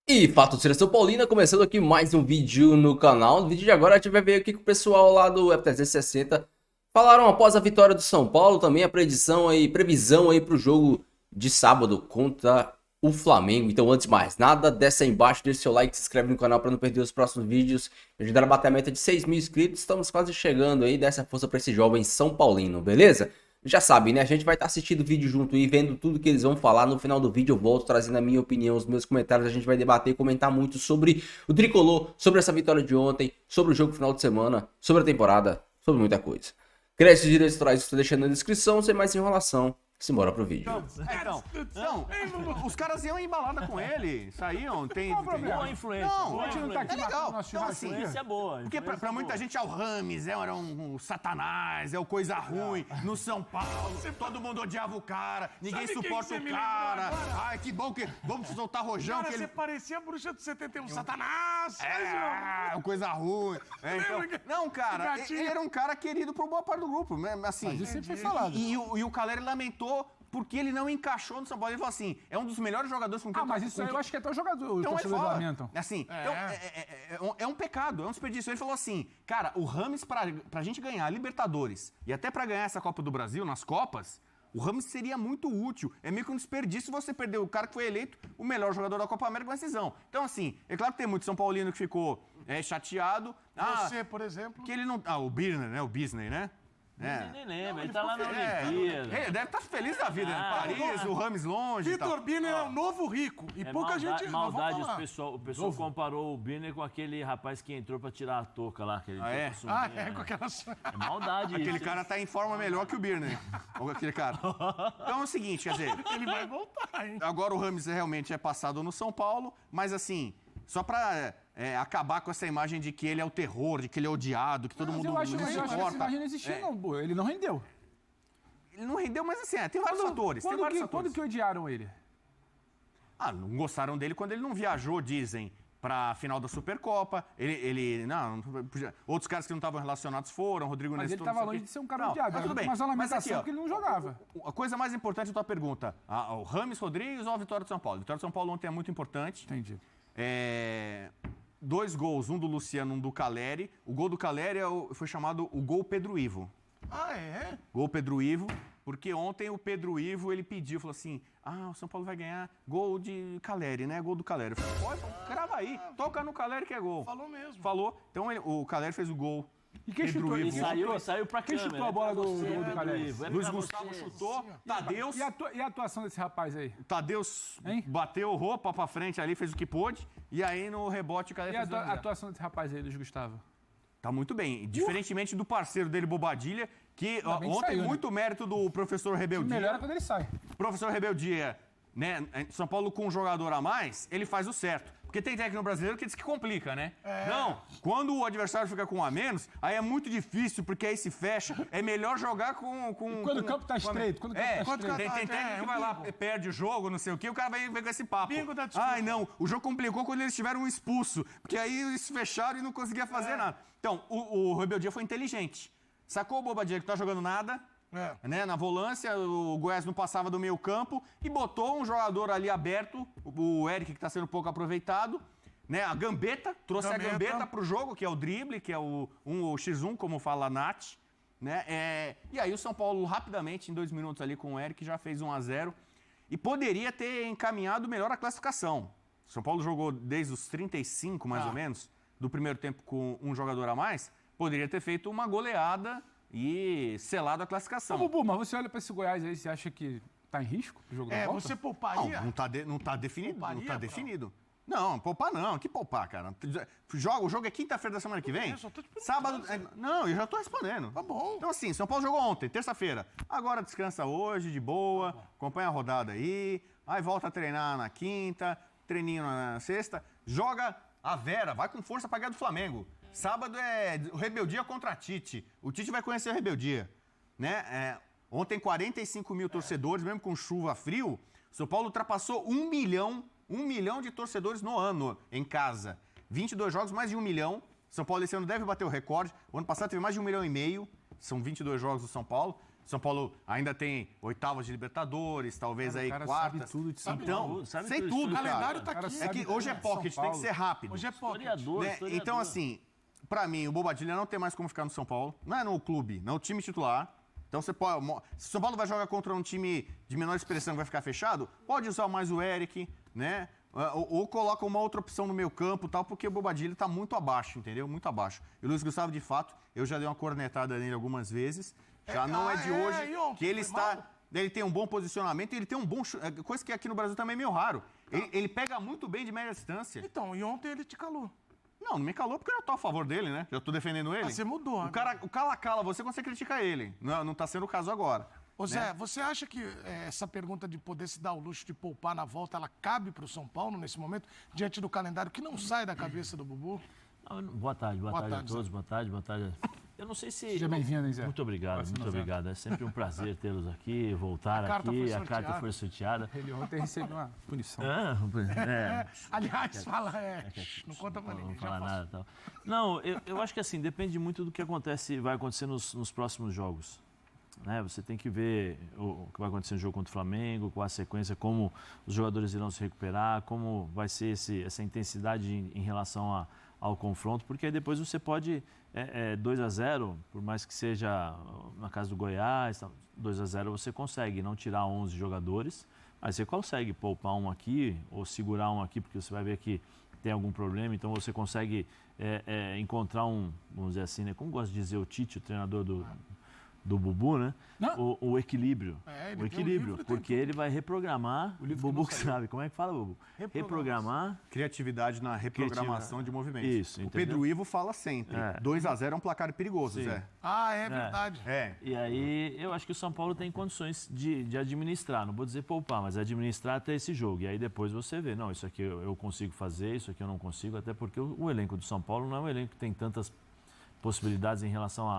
E fato de Seleção Paulina, começando aqui mais um vídeo no canal. No vídeo de agora a gente vai ver aqui com o pessoal lá do F360 falaram após a vitória do São Paulo, também a previsão aí para o jogo de sábado contra o Flamengo. Então antes de mais nada, desce aí embaixo, deixa seu like, se inscreve no canal para não perder os próximos vídeos. Ajudar a bater a meta de 6 mil inscritos, estamos quase chegando aí, dessa força para esse jovem São Paulino, beleza? Já sabe, né? A gente vai estar assistindo o vídeo junto e vendo tudo que eles vão falar. No final do vídeo eu volto trazendo a minha opinião, os meus comentários. A gente vai debater e comentar muito sobre o Tricolor, sobre essa vitória de ontem, sobre o jogo final de semana, sobre a temporada, sobre muita coisa. Créditos e direitos autorais estou deixando na descrição, sem mais enrolação. Simbora pro vídeo. Os caras iam em balada com ele, saíam, tem... Boa influência. Não, a gente não tá aqui legal. Então, assim, isso é boa. Porque pra muita gente é o Rames, era um satanás, é o coisa ruim. No São Paulo, todo mundo odiava o cara, ninguém suporta o cara. Ai, que bom que... Vamos soltar rojão. Cara, que ele... você parecia a bruxa do 71, Satanás! Coisa ruim. Não, cara, ele era um cara querido por boa parte do grupo, assim. Mas isso sempre foi falado. E o Caleri lamentou porque ele não encaixou no São Paulo. Ele falou assim, é um dos melhores jogadores com quem... Mas isso aí eu acho que até o jogador, os Então ele torcedores fala, lamentam. assim, é um pecado, é um desperdício. Ele falou assim, cara, o Rames, pra gente ganhar a Libertadores e até pra ganhar essa Copa do Brasil, nas Copas, o Rames seria muito útil. É meio que um desperdício você perder o cara que foi eleito o melhor jogador da Copa América com decisão. Então, assim, é claro que tem muito São Paulino que ficou chateado. Você, por exemplo. Que ele não... o Birner, né? O Bisney, né? Nem lembra, ele tá lá na Olimpíada. Ele deve estar feliz da vida, né? Paris, o Rames longe e tal. Vitor Birner é o novo rico. E pouca gente maldade, não vai falar. o pessoal comparou o Birner com aquele rapaz que entrou pra tirar a touca lá. Que ele Com aquelas... É maldade Aquele isso. cara tá em forma melhor que o Birner. Ou aquele cara. Então é o seguinte, quer dizer... Ele vai voltar, hein? Agora o Rames realmente é passado no São Paulo, mas assim, só pra acabar com essa imagem de que ele é o terror, de que ele é odiado, que todo mundo Eu acho que essa suporta. imagem não existia, não. Pô. Ele não rendeu. Ele não rendeu, mas assim, tem vários fatores. Quando que odiaram ele? Não gostaram dele quando ele não viajou, dizem, pra final da Supercopa. Não podia. Outros caras que não estavam relacionados foram, Rodrigo Mas Nestor. ele tava longe de ser um cara odiado. Mas tudo bem. Mas a lamentação aqui, ó, que ele não jogava. A coisa mais importante da tua pergunta, o Rames Rodrigues ou a vitória do São Paulo? A vitória do São Paulo ontem é muito importante. Entendi. 2 gols, um do Luciano, um do Caleri. O gol do Caleri foi chamado o gol Pedro Ivo. É? Gol Pedro Ivo, porque ontem o Pedro Ivo, ele pediu, falou assim, o São Paulo vai ganhar gol de Caleri, né? Gol do Caleri. Eu falei, pode, crava aí, toca no Caleri que é gol. Falou mesmo. Falou. Então o Caleri fez o gol. E quem Pedro chutou? Ivo. Saiu pra Quem câmera. chutou a bola do Caleri? Luiz Gustavo chutou, Tadeus... E a atuação desse rapaz aí? Tadeus Hein? bateu roupa pra frente ali, fez o que pôde, e aí no rebote o Caleri E fez o a 2 a 0. atuação desse rapaz aí, Luiz Gustavo? Tá muito bem. Diferentemente do parceiro dele, Bobadilha, que bem que ontem saiu, né? muito mérito do professor O Rebeldia. melhor é quando ele sai. Professor Rebeldia, né? São Paulo com um jogador a mais, ele faz o certo. Porque tem técnico brasileiro que diz que complica, né? Não, quando o adversário fica com um a menos, aí é muito difícil, porque aí se fecha. É melhor jogar com... Quando o campo tá estreito. Quando o campo tá estreito. Tem técnico que vai lá, perde o jogo, não sei o quê, o cara vai com esse papo. Bingo da desculpa. Ai, não, o jogo complicou quando eles tiveram um expulso, porque aí eles fecharam e não conseguia fazer nada. Então, o Rebeldia foi inteligente. Sacou o Bobadilha que não tá jogando nada, né? Na volância, o Goiás não passava do meio campo e botou um jogador ali aberto, o Eric, que tá sendo pouco aproveitado, né? A gambeta, trouxe a gambeta pro jogo, que é o drible, que é o X1, como fala a Nath, né? E aí o São Paulo, rapidamente, em 2 minutos ali com o Eric, já fez 1 a 0 e poderia ter encaminhado melhor a classificação. O São Paulo jogou desde os 35, mais ou menos, do primeiro tempo com um jogador a mais, poderia ter feito uma goleada e selado a classificação. Ô, Bubu, mas você olha pra esse Goiás aí, você acha que tá em risco o jogo da volta? Você pouparia? Não tá definido. Pouparia, Não tá Brau? definido. Não, poupar não. Que poupar, cara? O jogo é quinta-feira da semana que vem? Eu só tô te perguntando. Sábado. Não, eu já tô respondendo. Tá bom. Então, assim, São Paulo jogou ontem, terça-feira. Agora descansa hoje, de boa. Acompanha a rodada aí. Aí volta a treinar na quinta, treininho na sexta. Joga a Vera, vai com força pra ganhar do Flamengo. Sábado é o Rebeldia contra a Tite. O Tite vai conhecer o Rebeldia, né? Ontem 45 mil torcedores, mesmo com chuva, frio. São Paulo ultrapassou 1 milhão de torcedores no ano em casa. 22 jogos, mais de 1 milhão. São Paulo esse ano deve bater o recorde. O ano passado teve mais de 1,5 milhão. São 22 jogos do São Paulo. São Paulo ainda tem oitavas de Libertadores, talvez Cara, aí o cara quartas. sabe tudo de São Então, Paulo. Sabe sei tudo, tudo, O cara. calendário tá aqui. É que hoje é pocket, São tem que ser rápido. Hoje é pocket. Historiador, Né? historiador. Então, assim, pra mim, o Bobadilha não tem mais como ficar no São Paulo. Não é no clube, não é o time titular. Então você pode. Se o São Paulo vai jogar contra um time de menor expressão que vai ficar fechado, pode usar mais o Eric, né? Ou coloca uma outra opção no meio campo, tal, porque o Bobadilha tá muito abaixo, entendeu? Muito abaixo. E o Luiz Gustavo, de fato, eu já dei uma cornetada nele algumas vezes. Já não é de hoje e ontem, que ele foi está. mal? Ele tem um bom posicionamento, ele tem um bom chute, coisa que aqui no Brasil também é meio raro. Ele pega muito bem de média distância. Então, e ontem ele te calou. Não me calou porque eu já tô a favor dele, né? Já tô defendendo ele. Ah, você mudou, O cara cala você quando você critica ele. Não tá sendo o caso agora. Ô Zé, você acha que essa pergunta de poder se dar o luxo de poupar na volta, ela cabe pro São Paulo nesse momento, diante do calendário que não sai da cabeça do Bubu? Boa tarde a tarde, todos, boa tarde. Eu não sei se... Seja bem-vindo, hein, Zé? Muito obrigado, muito obrigado. É sempre um prazer tê-los aqui, voltar A carta aqui, foi a carta sorteada. foi sorteada. Ele ontem recebeu uma punição. Aliás, fala, não conta pra Não ninguém. vou Já falar passou. nada. Tal. Não, eu acho que assim, depende muito do que vai acontecer nos próximos jogos. Né? Você tem que ver o que vai acontecer no jogo contra o Flamengo, com a sequência, como os jogadores irão se recuperar, como vai ser essa intensidade em relação ao confronto, porque aí depois você pode 2-0, por mais que seja na casa do Goiás, 2-0 você consegue não tirar 11 jogadores, mas você consegue poupar um aqui ou segurar um aqui, porque você vai ver que tem algum problema, então você consegue encontrar vamos dizer assim, né? Como gosta de dizer o Tite, o treinador do Bubu, né? O equilíbrio. Ele O tem um equilíbrio, livro, tem porque ele vai reprogramar. O Bubu que sabe. Como é que fala, Bubu? Reprogramar. Criatividade na reprogramação de movimentos. Isso, o entendeu? Pedro Ivo fala sempre. 2-0 é um placar perigoso, Zé. Ah, é verdade. E aí, eu acho que o São Paulo tem condições de administrar, não vou dizer poupar, mas administrar até esse jogo. E aí depois você vê, não, isso aqui eu consigo fazer, isso aqui eu não consigo, até porque o elenco do São Paulo não é um elenco que tem tantas possibilidades em relação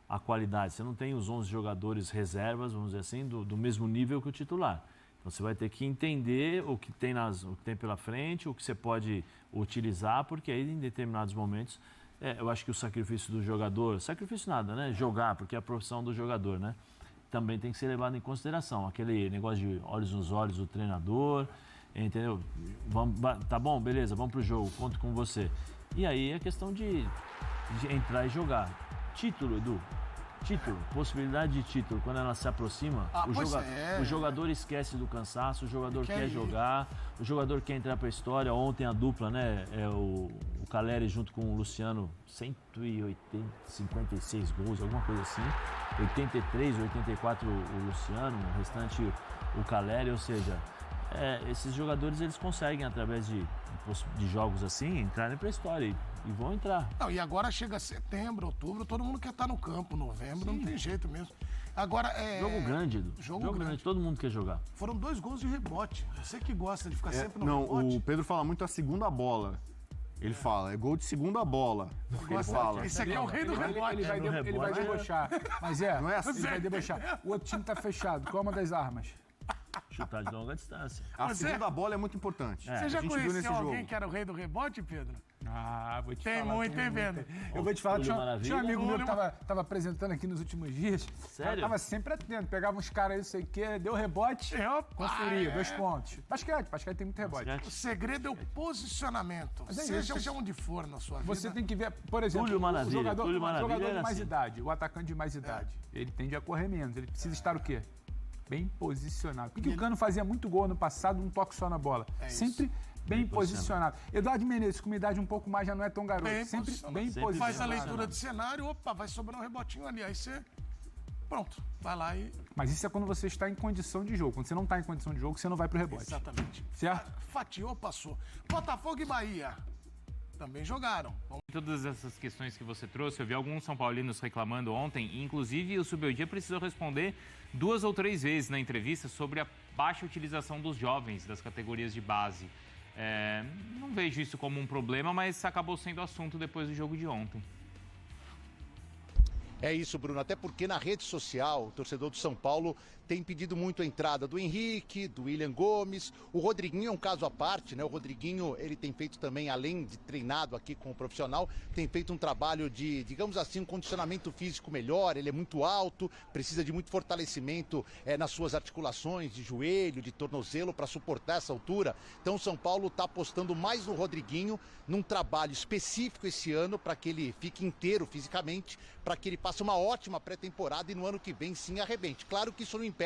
a qualidade. Você não tem os 11 jogadores reservas, vamos dizer assim, do mesmo nível que o titular. Então você vai ter que entender o que tem pela frente, o que você pode utilizar, porque aí em determinados momentos, eu acho que o sacrifício do jogador, sacrifício nada, né? Jogar, porque é a profissão do jogador, né? Também tem que ser levado em consideração. Aquele negócio de olhos nos olhos do treinador, entendeu? Tá bom, beleza, vamos pro jogo, conto com você. E aí é questão de entrar e jogar. Título, Edu. Título, possibilidade de título, quando ela se aproxima, o jogador esquece do cansaço, o jogador quer jogar, o jogador quer entrar para a história. Ontem a dupla, né, o Caleri junto com o Luciano, 156 gols, alguma coisa assim, 83, 84 o Luciano, o restante o Caleri, ou seja, esses jogadores eles conseguem, através de jogos assim, entrarem para a história e vão entrar. Não, e agora chega setembro, outubro, todo mundo quer estar no campo, novembro, não tem jeito mesmo. Agora Jogo grande, Edu. Jogo grande. Todo mundo quer jogar. Foram 2 gols de rebote. Você que gosta de ficar sempre no Não, rebote. o Pedro fala muito a segunda bola. Ele fala, é gol de segunda bola. Ele fala. Esse aqui é o rei do rebote. Ele vai debochar. Mas Não é assim. ele vai debochar. O outro time tá fechado. Qual é uma das armas? Chutar de longa distância. A segunda bola é muito importante. Você já A gente viu nesse conheceu alguém jogo. que era o rei do rebote, Pedro? Vou te Tem falar. muito, hein, Pedro? Eu vou te falar, tinha um Maravilha. amigo meu que tava apresentando aqui nos últimos dias. Sério? Tava sempre atento, pegava uns caras aí, não sei o quê, deu rebote, conferia, 2 pontos. Basquete tem muito rebote. O segredo é o posicionamento. Mas é Seja isso. onde for na sua vida. Você tem que ver, por exemplo, Túlio Maravilha, o jogador, Túlio Maravilha jogador de era mais assim. idade, o atacante de mais idade, ele tende a correr menos, ele precisa estar o quê? Bem posicionado. Porque o Cano fazia muito gol no passado, um toque só na bola. Sempre bem posicionado. Eduardo Menezes, com uma idade um pouco mais, já não é tão garoto. Bem Sempre posicionado. bem Sempre posicionado. Faz a leitura de cenário, opa, vai sobrar um rebotinho ali. Aí você. Pronto, vai lá e. Mas isso é quando você está em condição de jogo. Quando você não está em condição de jogo, você não vai pro rebote. Exatamente. Certo? Fatiou, passou. Botafogo e Bahia. Também jogaram. Todas essas questões que você trouxe, eu vi alguns São Paulinos reclamando ontem, inclusive o Subeldia precisou responder 2 ou 3 vezes na entrevista sobre a baixa utilização dos jovens das categorias de base. Não vejo isso como um problema, mas acabou sendo assunto depois do jogo de ontem. É isso, Bruno, até porque na rede social o torcedor do São Paulo tem tem pedido muito a entrada do Henrique, do William Gomes. O Rodriguinho é um caso à parte, né? O Rodriguinho, ele tem feito também, além de treinado aqui com o profissional, tem feito um trabalho de, digamos assim, um condicionamento físico melhor. Ele é muito alto, precisa de muito fortalecimento nas suas articulações, de joelho, de tornozelo, para suportar essa altura. Então o São Paulo está apostando mais no Rodriguinho, num trabalho específico esse ano, para que ele fique inteiro fisicamente, para que ele passe uma ótima pré-temporada e no ano que vem sim arrebente. Claro que isso não impede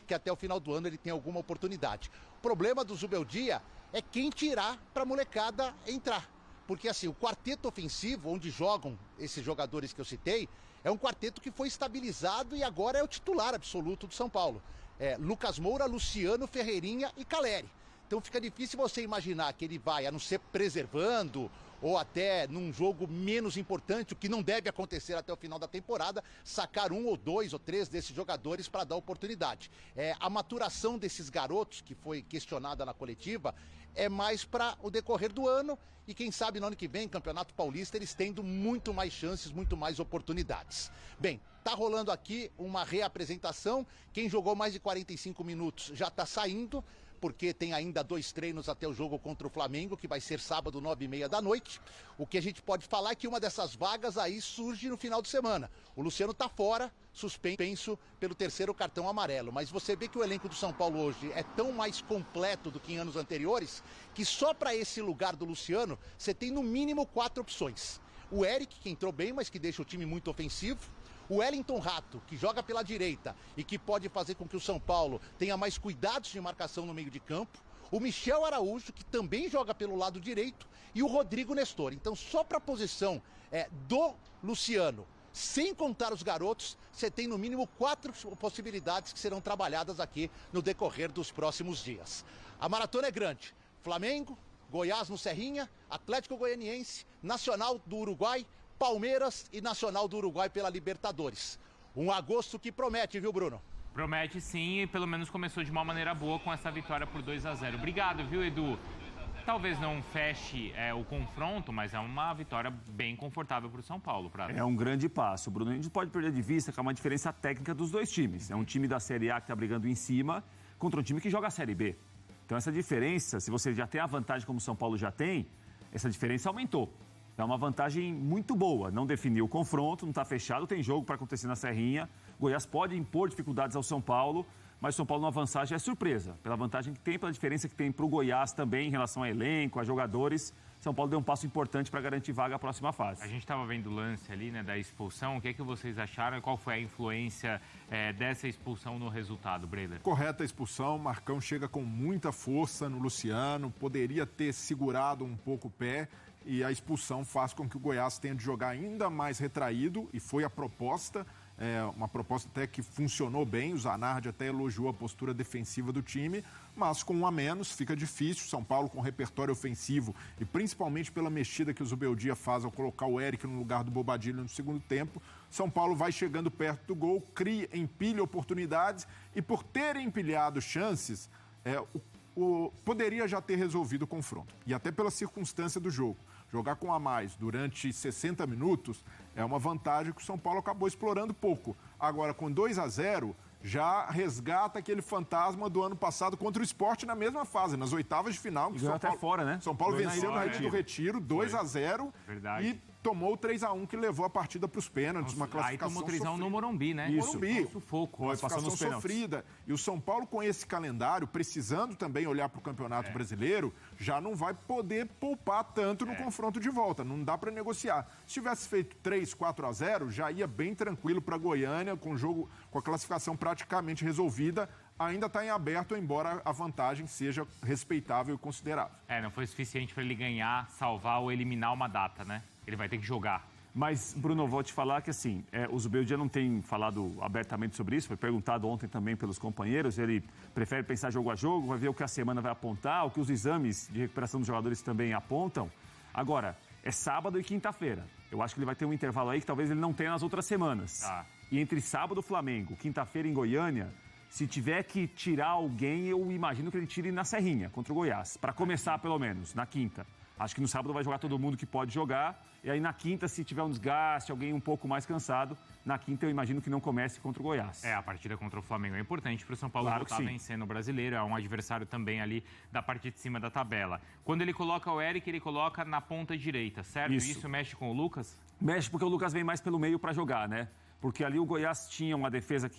que até o final do ano ele tenha alguma oportunidade. O problema do Zubeldia é quem tirar para a molecada entrar. Porque assim, o quarteto ofensivo, onde jogam esses jogadores que eu citei, é um quarteto que foi estabilizado e agora é o titular absoluto do São Paulo. Lucas Moura, Luciano, Ferreirinha e Caleri. Então fica difícil você imaginar que ele vai, a não ser preservando ou até num jogo menos importante, o que não deve acontecer até o final da temporada, sacar 1 ou 2 ou 3 desses jogadores para dar oportunidade. A maturação desses garotos, que foi questionada na coletiva, é mais para o decorrer do ano e quem sabe no ano que vem, Campeonato Paulista, eles tendo muito mais chances, muito mais oportunidades. Bem, tá rolando aqui uma reapresentação, quem jogou mais de 45 minutos já está saindo, porque tem ainda 2 treinos até o jogo contra o Flamengo, que vai ser sábado, 9h30 da noite. O que a gente pode falar é que uma dessas vagas aí surge no final de semana. O Luciano tá fora, suspenso pelo 3º cartão amarelo. Mas você vê que o elenco do São Paulo hoje é tão mais completo do que em anos anteriores, que só para esse lugar do Luciano, você tem no mínimo 4 opções. O Eric, que entrou bem, mas que deixa o time muito ofensivo. O Wellington Rato, que joga pela direita e que pode fazer com que o São Paulo tenha mais cuidados de marcação no meio de campo. O Michel Araújo, que também joga pelo lado direito. E o Rodrigo Nestor. Então, só para a posição do Luciano, sem contar os garotos, você tem no mínimo 4 possibilidades que serão trabalhadas aqui no decorrer dos próximos dias. A maratona é grande. Flamengo, Goiás no Serrinha, Atlético Goianiense, Nacional do Uruguai, Palmeiras e Nacional do Uruguai pela Libertadores. Um agosto que promete, viu, Bruno? Promete sim, e pelo menos começou de uma maneira boa com essa vitória por 2-0. Obrigado, viu, Edu? Talvez não feche o confronto, mas é uma vitória bem confortável para o São Paulo. É um grande passo, Bruno. A gente pode perder de vista que há uma diferença técnica dos dois times. É um time da Série A que está brigando em cima contra um time que joga a Série B. Então essa diferença, se você já tem a vantagem como o São Paulo já tem, essa diferença aumentou. É uma vantagem muito boa. Não definiu o confronto, não está fechado, tem jogo para acontecer na Serrinha. Goiás pode impor dificuldades ao São Paulo, mas o São Paulo numa vantagem é surpresa. Pela vantagem que tem, pela diferença que tem para o Goiás também em relação a elenco, a jogadores. São Paulo deu um passo importante para garantir vaga à próxima fase. A gente estava vendo o lance ali, né, da expulsão. O que é que vocês acharam e qual foi a influência dessa expulsão no resultado, Breda? Correta a expulsão. Marcão chega com muita força no Luciano. Poderia ter segurado um pouco o pé. E a expulsão faz com que o Goiás tenha de jogar ainda mais retraído, e foi a proposta, uma proposta até que funcionou bem. O Zanardi até elogiou a postura defensiva do time, mas com 1 a menos fica difícil. São Paulo com repertório ofensivo e principalmente pela mexida que o Zubeldia faz ao colocar o Eric no lugar do Bobadilha no segundo tempo. São Paulo vai chegando perto do gol, empilha oportunidades e por ter empilhado chances, poderia já ter resolvido o confronto. E até pela circunstância do jogo. Jogar com a mais durante 60 minutos é uma vantagem que o São Paulo acabou explorando pouco. Agora, com 2-0, já resgata aquele fantasma do ano passado contra o Sport na mesma fase, nas oitavas de final. E São Paulo, fora, né? São Paulo venceu no Retiro, 2-0. Verdade. E tomou o 3-1 que levou a partida para os pênaltis, uma classificação aí tomou 3-1 no Morumbi, né? Isso. Morumbi, sufoco. classificação sofrida. E o São Paulo, com esse calendário, precisando também olhar para o Campeonato Brasileiro, já não vai poder poupar tanto no confronto de volta. Não dá para negociar. Se tivesse feito 3-4-0, já ia bem tranquilo para Goiânia, com o jogo, com a classificação praticamente resolvida. Ainda está em aberto, embora a vantagem seja respeitável e considerável. Não foi suficiente para ele ganhar, salvar ou eliminar uma data, né? Ele vai ter que jogar. Mas, Bruno, vou te falar que, assim, o Zubeldia não tem falado abertamente sobre isso, foi perguntado ontem também pelos companheiros, ele prefere pensar jogo a jogo, vai ver o que a semana vai apontar, o que os exames de recuperação dos jogadores também apontam. Agora, é sábado e quinta-feira. Eu acho que ele vai ter um intervalo aí que talvez ele não tenha nas outras semanas. E entre sábado, Flamengo, quinta-feira em Goiânia, se tiver que tirar alguém, eu imagino que ele tire na Serrinha, contra o Goiás, para começar pelo menos, na quinta. Acho que no sábado vai jogar todo mundo que pode jogar. E aí na quinta, se tiver um desgaste, alguém um pouco mais cansado, na quinta eu imagino que não comece contra o Goiás. A partida contra o Flamengo é importante para o São Paulo Claro voltar vencendo o Brasileiro. É um adversário também ali da parte de cima da tabela. Quando ele coloca o Eric, ele coloca na ponta direita, certo? Isso mexe com o Lucas? Mexe porque o Lucas vem mais pelo meio para jogar, né? Porque ali o Goiás tinha uma defesa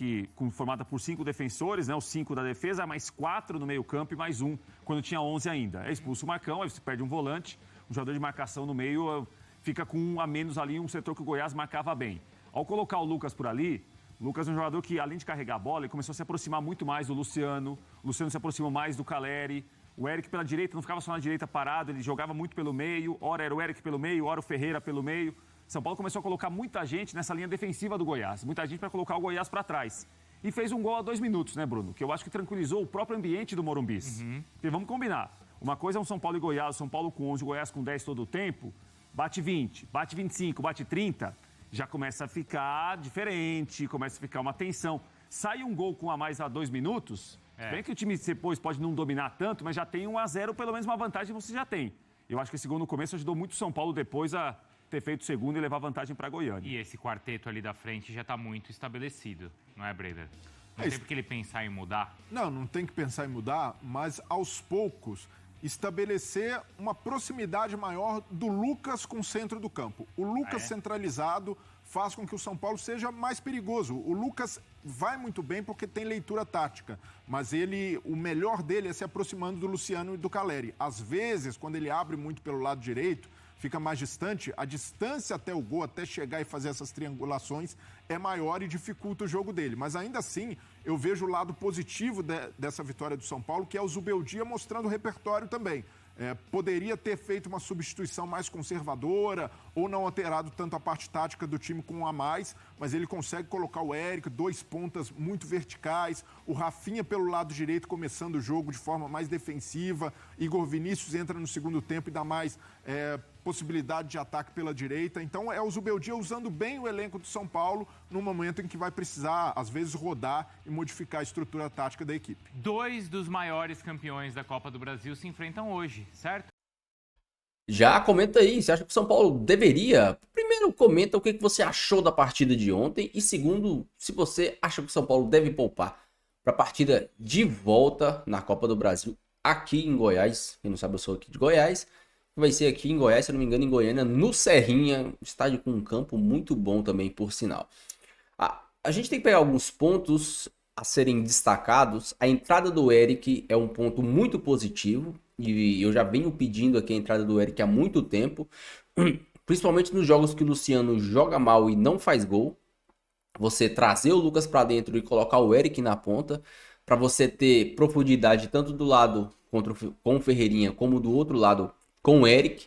formada por 5 defensores, né? Os 5 da defesa, mais 4 no meio-campo e mais 1 quando tinha 11 ainda. É expulso o Marcão, aí você perde um volante, um jogador de marcação no meio fica com um a menos ali, um setor que o Goiás marcava bem. Ao colocar o Lucas por ali, o Lucas é um jogador que, além de carregar a bola, ele começou a se aproximar muito mais do Luciano. O Luciano se aproximou mais do Caleri. O Eric pela direita não ficava só na direita parado, ele jogava muito pelo meio. Ora era o Eric pelo meio, ora o Ferreira pelo meio. São Paulo começou a colocar muita gente nessa linha defensiva do Goiás. Muita gente para colocar o Goiás para trás. E fez um gol a 2 minutos, né, Bruno? Que eu acho que tranquilizou o próprio ambiente do Morumbis. Porque vamos combinar. Uma coisa é um São Paulo e Goiás, São Paulo com 11, Goiás com 10 todo o tempo. Bate 20, bate 25, bate 30. Já começa a ficar diferente, começa a ficar uma tensão. Sai um gol com a mais a 2 minutos, bem que o time depois pode não dominar tanto, mas já tem 1-0, pelo menos uma vantagem você já tem. Eu acho que esse gol no começo ajudou muito o São Paulo depois a ter feito o segundo e levar vantagem para Goiânia. E esse quarteto ali da frente já está muito estabelecido, não é, Breider? Não tem por que ele pensar em mudar? Não tem que pensar em mudar, mas aos poucos estabelecer uma proximidade maior do Lucas com o centro do campo. O Lucas centralizado faz com que o São Paulo seja mais perigoso. O Lucas vai muito bem porque tem leitura tática, mas o melhor dele é se aproximando do Luciano e do Caleri. Às vezes, quando ele abre muito pelo lado direito, fica mais distante, a distância até o gol, até chegar e fazer essas triangulações, é maior e dificulta o jogo dele. Mas ainda assim, eu vejo o lado positivo dessa vitória do São Paulo, que é o Zubeldia mostrando o repertório também. Poderia ter feito uma substituição mais conservadora ou não alterado tanto a parte tática do time com um a mais, mas ele consegue colocar o Eric, 2 pontas muito verticais, o Rafinha pelo lado direito começando o jogo de forma mais defensiva, Igor Vinícius entra no segundo tempo e dá mais possibilidade de ataque pela direita. Então é o Zubeldia usando bem o elenco do São Paulo no momento em que vai precisar, às vezes, rodar e modificar a estrutura tática da equipe. 2 dos maiores campeões da Copa do Brasil se enfrentam hoje, certo? Já comenta aí, você acha que o São Paulo deveria? Primeiro, comenta o que você achou da partida de ontem. E segundo, se você acha que o São Paulo deve poupar para a partida de volta na Copa do Brasil aqui em Goiás. Quem não sabe, eu sou aqui de Goiás. Vai ser aqui em Goiás, se eu não me engano, em Goiânia, no Serrinha. Estádio com um campo muito bom também, por sinal. A gente tem que pegar alguns pontos a serem destacados. A entrada do Eric é um ponto muito positivo. E eu já venho pedindo aqui a entrada do Eric há muito tempo. Principalmente nos jogos que o Luciano joga mal e não faz gol. Você trazer o Lucas para dentro e colocar o Eric na ponta. Para você ter profundidade tanto do lado com o Ferreirinha como do outro lado com o Eric.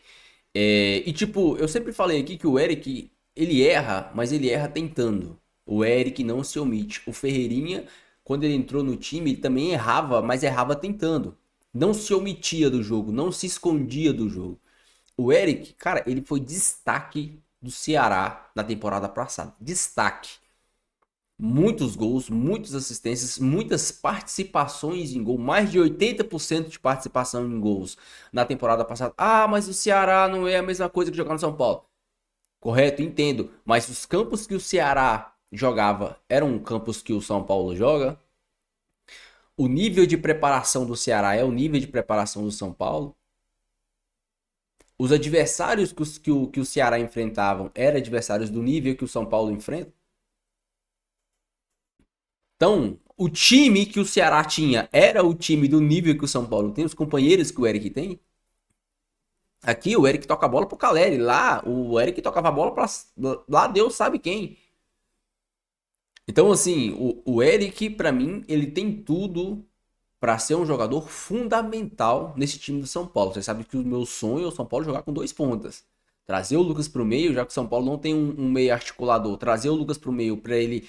E tipo, eu sempre falei aqui que o Eric, ele erra, mas ele erra tentando. O Eric não se omite. O Ferreirinha, quando ele entrou no time, ele também errava, mas errava tentando. Não se omitia do jogo, não se escondia do jogo. O Eric, cara, ele foi destaque do Ceará na temporada passada. Destaque. Muitos gols, muitas assistências, muitas participações em gol. Mais de 80% de participação em gols na temporada passada. Ah, mas o Ceará não é a mesma coisa que jogar no São Paulo. Correto, entendo. Mas os campos que o Ceará jogava eram campos que o São Paulo joga. O nível de preparação do Ceará é o nível de preparação do São Paulo. Os adversários que o Ceará enfrentavam eram adversários do nível que o São Paulo enfrenta. Então, o time que o Ceará tinha era o time do nível que o São Paulo tem, os companheiros que o Eric tem. Aqui o Eric toca a bola pro Caleri, lá o Eric tocava a bola pra lá Deus sabe quem. Então assim, o Eric pra mim, ele tem tudo pra ser um jogador fundamental nesse time do São Paulo. Você sabe que o meu sonho é o São Paulo jogar com 2 pontas. Trazer o Lucas pro meio, já que o São Paulo não tem um meio articulador. Trazer o Lucas pro meio pra ele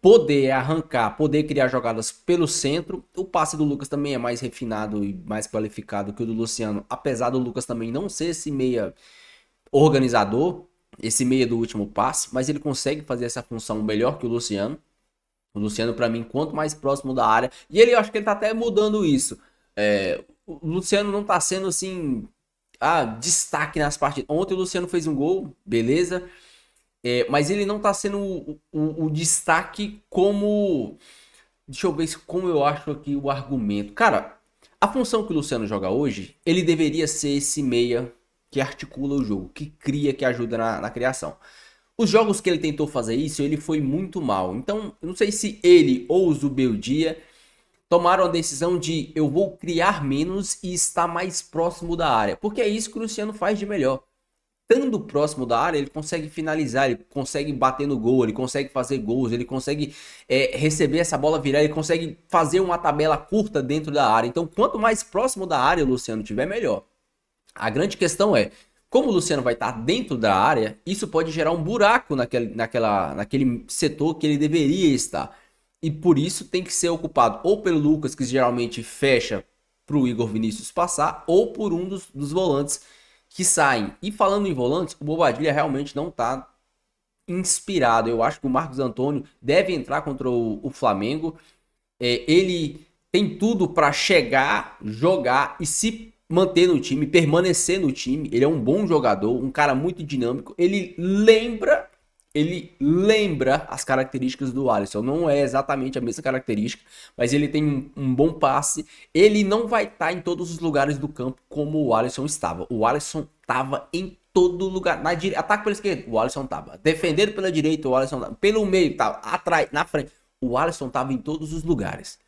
poder arrancar, poder criar jogadas pelo centro. O passe do Lucas também é mais refinado e mais qualificado que o do Luciano, apesar do Lucas também não ser esse meia organizador, esse meia do último passe, mas ele consegue fazer essa função melhor que o Luciano. O Luciano, para mim, quanto mais próximo da área, e eu acho que ele tá até mudando isso. O Luciano não tá sendo assim destaque nas partidas. Ontem o Luciano fez um gol, beleza. Mas ele não tá sendo o destaque como... Deixa eu ver como eu acho aqui o argumento. Cara, a função que o Luciano joga hoje, ele deveria ser esse meia que articula o jogo, que cria, que ajuda na criação. Os jogos que ele tentou fazer isso, ele foi muito mal. Então, eu não sei se ele ou o Zubeldia tomaram a decisão de eu vou criar menos e estar mais próximo da área. Porque é isso que o Luciano faz de melhor. Estando próximo da área, ele consegue finalizar, ele consegue bater no gol, ele consegue fazer gols, ele consegue receber essa bola virar, ele consegue fazer uma tabela curta dentro da área. Então, quanto mais próximo da área o Luciano tiver, melhor. A grande questão é, como o Luciano vai estar dentro da área, isso pode gerar um buraco naquele setor que ele deveria estar. E por isso tem que ser ocupado ou pelo Lucas, que geralmente fecha para o Igor Vinícius passar, ou por um dos volantes que saem. E falando em volantes, o Bobadilla realmente não está inspirado. Eu acho que o Marcos Antônio deve entrar contra o Flamengo. Ele tem tudo para chegar, jogar e se manter no time, permanecer no time. Ele é um bom jogador, um cara muito dinâmico. Ele lembra as características do Alisson. Não é exatamente a mesma característica, mas ele tem um bom passe. Ele não vai estar em todos os lugares do campo como o Alisson estava. O Alisson estava em todo lugar. Ataque pela esquerda, o Alisson estava. Defendendo pela direita, o Alisson estava. Pelo meio, estava. Atrás, na frente. O Alisson estava em todos os lugares.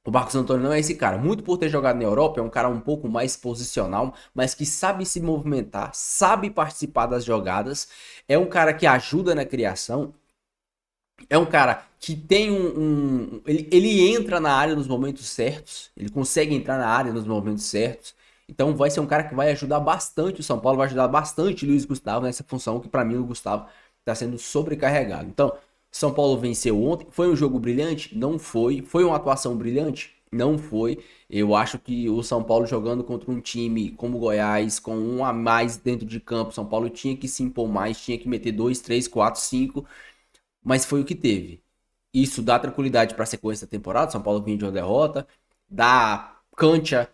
O Marcos Antônio não é esse cara. Muito por ter jogado na Europa, é um cara um pouco mais posicional, mas que sabe se movimentar, sabe participar das jogadas. É um cara que ajuda na criação. É um cara que tem ele entra na área nos momentos certos. Ele consegue entrar na área nos momentos certos. Então vai ser um cara que vai ajudar bastante o São Paulo, vai ajudar bastante o Luiz Gustavo nessa função que para mim o Gustavo está sendo sobrecarregado. Então, São Paulo venceu ontem. Foi um jogo brilhante? Não foi. Foi uma atuação brilhante? Não foi. Eu acho que o São Paulo jogando contra um time como o Goiás, com um a mais dentro de campo, São Paulo tinha que se impor mais, tinha que meter 2, 3, 4, 5, mas foi o que teve. Isso dá tranquilidade para a sequência da temporada. São Paulo vinha de uma derrota, dá cancha,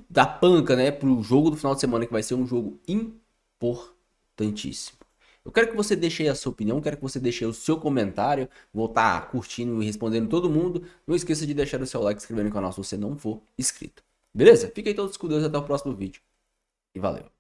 dá panca, né, pro jogo do final de semana, que vai ser um jogo importantíssimo. Eu quero que você deixe aí a sua opinião, quero que você deixe aí o seu comentário. Vou estar curtindo e respondendo todo mundo. Não esqueça de deixar o seu like e se inscrever no canal se você não for inscrito. Beleza? Fica aí todos com Deus, até o próximo vídeo. E valeu!